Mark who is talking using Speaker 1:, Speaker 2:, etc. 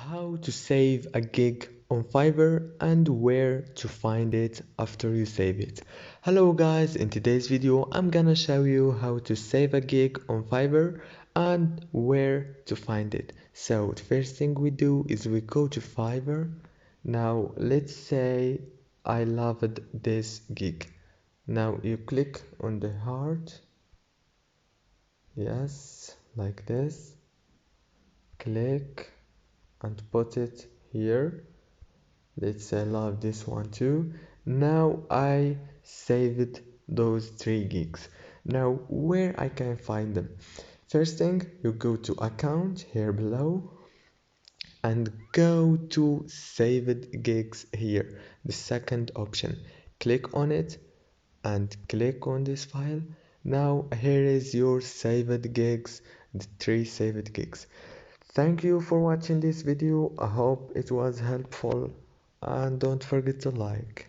Speaker 1: how to save a gig on Fiverr and where to find it after you save it. Hello guys, in today's video I'm gonna show you how to save a gig on Fiverr and where to find it. So the first thing we do is we go to Fiverr. Now let's say I loved this gig. Now you click on the heart, yes, like this, click and put it here. Let's say I love this one too. Now I saved those 3 gigs. Now where I can find them? First thing, you go to account here below and go to saved gigs here, the second option. Click on it and click on this file. Now here is your saved gigs, the 3 saved gigs. Thank you for watching this video. I hope it was helpful and don't forget to like.